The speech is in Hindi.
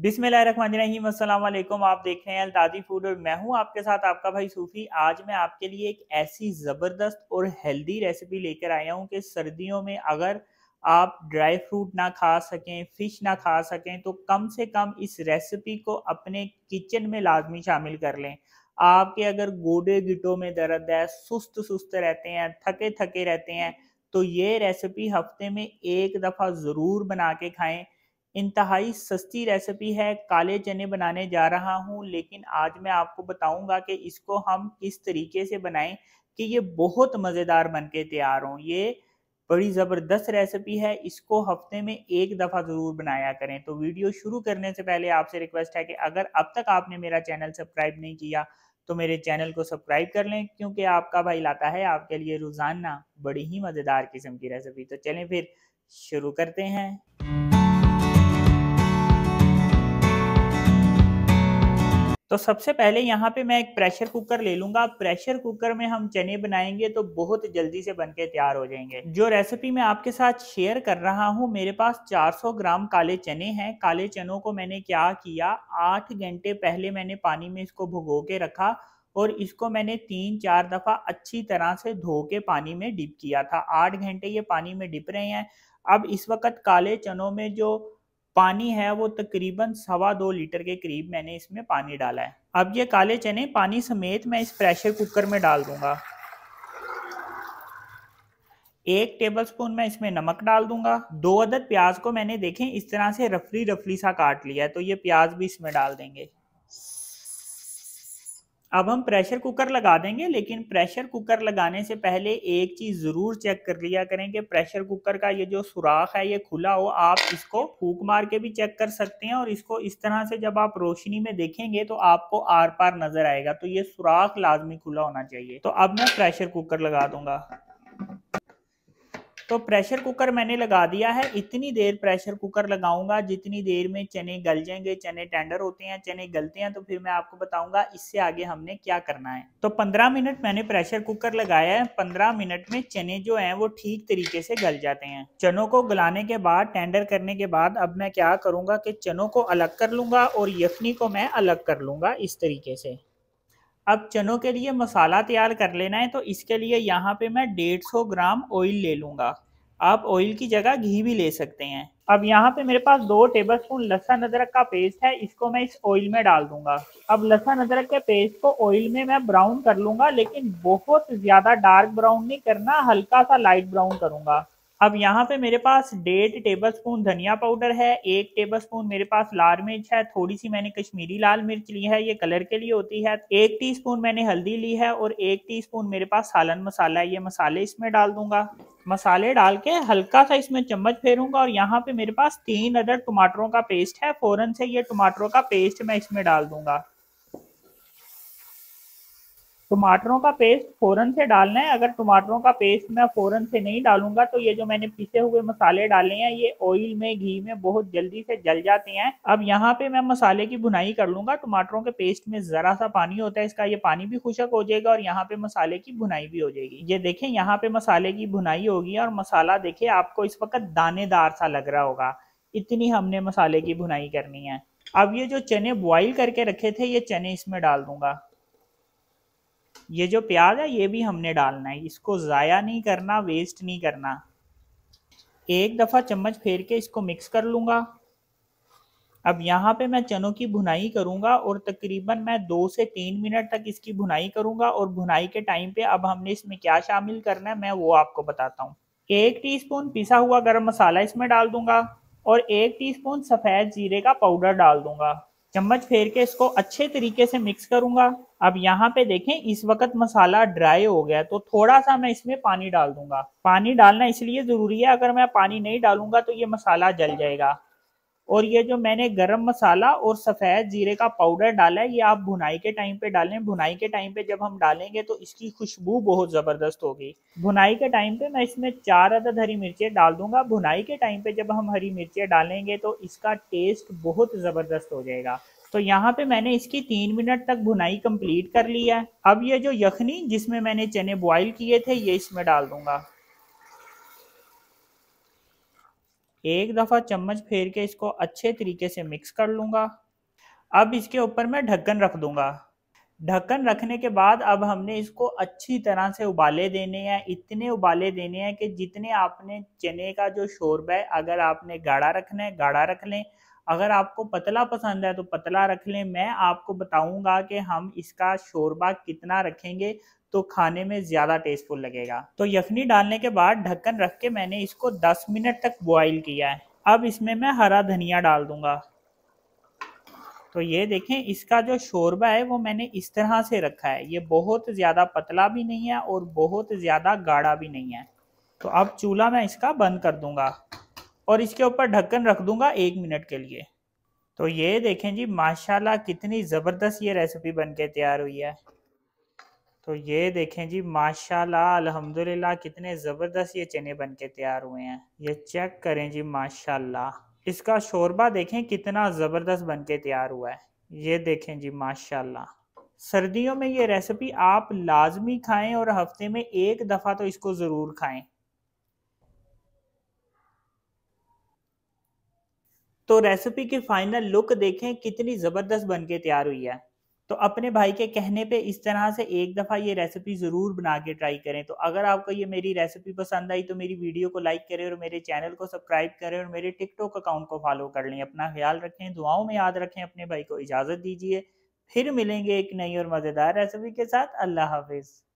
बिस्मिल्लाहिर्रहमानिर्रहीम, अस्सलाम वालेकुम। आप देख रहे हैं अल्तादी फूड और मैं हूं आपके साथ आपका भाई सूफी। आज मैं आपके लिए एक ऐसी ज़बरदस्त और हेल्दी रेसिपी लेकर आया हूं कि सर्दियों में अगर आप ड्राई फ्रूट ना खा सकें, फ़िश ना खा सकें, तो कम से कम इस रेसिपी को अपने किचन में लाजमी शामिल कर लें। आपके अगर गोडे गिटों में दर्द है, सुस्त सुस्त रहते हैं, थके थके रहते हैं, तो ये रेसिपी हफ्ते में एक दफ़ा ज़रूर बना के खाएं। इंतहाई सस्ती रेसिपी है। काले चने बनाने जा रहा हूँ, लेकिन आज मैं आपको बताऊंगा कि इसको हम किस तरीके से बनाएं कि ये बहुत मज़ेदार बन के तैयार हों। ये बड़ी ज़बरदस्त रेसिपी है, इसको हफ्ते में एक दफ़ा ज़रूर बनाया करें। तो वीडियो शुरू करने से पहले आपसे रिक्वेस्ट है कि अगर अब तक आपने मेरा चैनल सब्सक्राइब नहीं किया तो मेरे चैनल को सब्सक्राइब कर लें, क्योंकि आपका भाई लाता है आपके लिए रोज़ाना बड़ी ही मज़ेदार किस्म की रेसिपी। तो चलें फिर शुरू करते हैं। तो सबसे पहले यहाँ पे मैं एक प्रेशर कुकर ले लूंगा। प्रेशर कुकर में हम चने बनाएंगे तो बहुत जल्दी से बनके तैयार हो जाएंगे। जो रेसिपी मैं आपके साथ शेयर कर रहा हूँ, मेरे पास 400 ग्राम काले चने हैं। काले चनों को मैंने क्या किया, 8 घंटे पहले मैंने पानी में इसको भिगो के रखा और इसको मैंने 3-4 दफ़ा अच्छी तरह से धो के पानी में डिप किया था। 8 घंटे ये पानी में डिप रहे हैं। अब इस वक्त काले चनों में जो पानी है वो तकरीबन 2.25 लीटर के करीब मैंने इसमें पानी डाला है। अब ये काले चने पानी समेत मैं इस प्रेशर कुकर में डाल दूंगा। 1 टेबलस्पून मैं इसमें नमक डाल दूंगा। 2 अदद प्याज को मैंने देखें इस तरह से रफली रफली सा काट लिया है, तो ये प्याज भी इसमें डाल देंगे। अब हम प्रेशर कुकर लगा देंगे, लेकिन प्रेशर कुकर लगाने से पहले एक चीज़ ज़रूर चेक कर लिया करें कि प्रेशर कुकर का ये जो सुराख है ये खुला हो। आप इसको फूंक मार के भी चेक कर सकते हैं और इसको इस तरह से जब आप रोशनी में देखेंगे तो आपको आर पार नज़र आएगा। तो ये सुराख लाजमी खुला होना चाहिए। तो अब मैं प्रेशर कुकर लगा दूंगा। तो प्रेशर कुकर मैंने लगा दिया है। इतनी देर प्रेशर कुकर लगाऊंगा जितनी देर में चने गल जाएंगे। चने टेंडर होते हैं, चने गलते हैं तो फिर मैं आपको बताऊंगा इससे आगे हमने क्या करना है। तो 15 मिनट मैंने प्रेशर कुकर लगाया है। 15 मिनट में चने जो हैं वो ठीक तरीके से गल जाते हैं। चनों को गलाने के बाद, टेंडर करने के बाद, अब मैं क्या करूंगा कि चनों को अलग कर लूंगा और यखनी को मैं अलग कर लूंगा इस तरीके से। अब चनों के लिए मसाला तैयार कर लेना है, तो इसके लिए यहाँ पे मैं 150 ग्राम ऑयल ले लूँगा। आप ऑयल की जगह घी भी ले सकते हैं। अब यहाँ पे मेरे पास 2 टेबलस्पून लहसुन अदरक का पेस्ट है, इसको मैं इस ऑयल में डाल दूंगा। अब लहसुन अदरक के पेस्ट को ऑयल में मैं ब्राउन कर लूँगा, लेकिन बहुत ज़्यादा डार्क ब्राउन नहीं करना, हल्का सा लाइट ब्राउन करूँगा। अब यहाँ पे मेरे पास 1.5 टेबलस्पून धनिया पाउडर है, 1 टेबलस्पून मेरे पास लाल मिर्च है, थोड़ी सी मैंने कश्मीरी लाल मिर्च ली है, ये कलर के लिए होती है, 1 टीस्पून मैंने हल्दी ली है और 1 टीस्पून मेरे पास सालन मसाला है। ये मसाले इसमें डाल दूंगा। मसाले डाल के हल्का सा इसमें चम्मच फेरूंगा और यहाँ पे मेरे पास 3 अदद टमाटरों का पेस्ट है। फौरन से ये टमाटरों का पेस्ट मैं इसमें डाल दूंगा। टमाटरों का पेस्ट फ़ौरन से डालना है। अगर टमाटरों का पेस्ट मैं फ़ौरन से नहीं डालूंगा तो ये जो मैंने पिसे हुए मसाले डाले हैं ये ऑयल में, घी में बहुत जल्दी से जल जाते हैं। अब यहाँ पे मैं मसाले की भुनाई कर लूंगा। टमाटरों के पेस्ट में ज़रा सा पानी होता है, इसका ये पानी भी खुशक हो जाएगा और यहाँ पे मसाले की भुनाई भी हो जाएगी। ये देखें यहाँ पे मसाले की भुनाई होगी और मसाला देखे आपको इस वक्त दानेदार सा लग रहा होगा। इतनी हमने मसाले की भुनाई करनी है। अब ये जो चने बॉयल करके रखे थे ये चने इसमें डाल दूंगा। ये जो प्याज है ये भी हमने डालना है, इसको ज़ाया नहीं करना, वेस्ट नहीं करना। एक दफ़ा चम्मच फेर के इसको मिक्स कर लूँगा। अब यहाँ पे मैं चनों की भुनाई करूँगा और तकरीबन मैं 2 से 3 मिनट तक इसकी भुनाई करूँगा। और भुनाई के टाइम पे अब हमने इसमें क्या शामिल करना है मैं वो आपको बताता हूँ। 1 टीस्पून पिसा हुआ गरम मसाला इसमें डाल दूंगा और 1 टीस्पून सफ़ेद जीरे का पाउडर डाल दूंगा। चम्मच फेर के इसको अच्छे तरीके से मिक्स करूंगा। अब यहाँ पे देखें इस वक्त मसाला ड्राई हो गया, तो थोड़ा सा मैं इसमें पानी डाल दूंगा। पानी डालना इसलिए ज़रूरी है, अगर मैं पानी नहीं डालूंगा तो ये मसाला जल जाएगा। और ये जो मैंने गरम मसाला और सफ़ेद जीरे का पाउडर डाला है ये आप भुनाई के टाइम पे डालें। भुनाई के टाइम पे जब हम डालेंगे तो इसकी खुशबू बहुत ज़बरदस्त होगी। भुनाई के टाइम पे मैं इसमें 4 अदद हरी मिर्चें डाल दूंगा। भुनाई के टाइम पे जब हम हरी मिर्चें डालेंगे तो इसका टेस्ट बहुत ज़बरदस्त हो जाएगा। तो यहाँ पे मैंने इसकी 3 मिनट तक भुनाई कंप्लीट कर ली है। अब ये जो यखनी जिसमें मैंने चने बॉयल किए थे ये इसमें डाल दूंगा। एक दफ़ा चम्मच फेर के इसको अच्छे तरीके से मिक्स कर लूँगा। अब इसके ऊपर मैं ढक्कन रख दूँगा। ढक्कन रखने के बाद अब हमने इसको अच्छी तरह से उबाले देने हैं। इतने उबाले देने हैं कि जितने आपने चने का जो शोरबा है, अगर आपने गाढ़ा रखना है गाढ़ा रख लें, अगर आपको पतला पसंद है तो पतला रख लें। मैं आपको बताऊंगा कि हम इसका शोरबा कितना रखेंगे तो खाने में ज़्यादा टेस्टफुल लगेगा। तो यखनी डालने के बाद ढक्कन रख के मैंने इसको 10 मिनट तक बॉईल किया है। अब इसमें मैं हरा धनिया डाल दूंगा। तो ये देखें, इसका जो शोरबा है वो मैंने इस तरह से रखा है। ये बहुत ज़्यादा पतला भी नहीं है और बहुत ज़्यादा गाढ़ा भी नहीं है। तो अब चूल्हा मैं इसका बंद कर दूंगा और इसके ऊपर ढक्कन रख दूंगा 1 मिनट के लिए। तो ये देखें जी, माशाल्लाह कितनी ज़बरदस्त ये रेसिपी बन के तैयार हुई है। तो ये देखें जी, माशाल्लाह अल्हम्दुलिल्लाह कितने ज़बरदस्त ये चने बन के तैयार हुए हैं। ये चेक करें जी, माशाल्लाह इसका शोरबा देखें कितना ज़बरदस्त बन के तैयार हुआ है। ये देखें जी, माशाल्लाह। सर्दियों में ये रेसिपी आप लाजमी खाएं और हफ्ते में एक दफ़ा तो इसको ज़रूर खाएं। तो रेसिपी की फाइनल लुक देखें कितनी ज़बरदस्त बन के तैयार हुई है। तो अपने भाई के कहने पे इस तरह से एक दफ़ा ये रेसिपी ज़रूर बना के ट्राई करें। तो अगर आपको ये मेरी रेसिपी पसंद आई तो मेरी वीडियो को लाइक करें और मेरे चैनल को सब्सक्राइब करें और मेरे टिकटॉक अकाउंट को फॉलो कर लें। अपना ख्याल रखें, दुआओं में याद रखें। अपने भाई को इजाज़त दीजिए। फिर मिलेंगे एक नई और मज़ेदार रेसिपी के साथ। अल्लाह हाफिज़।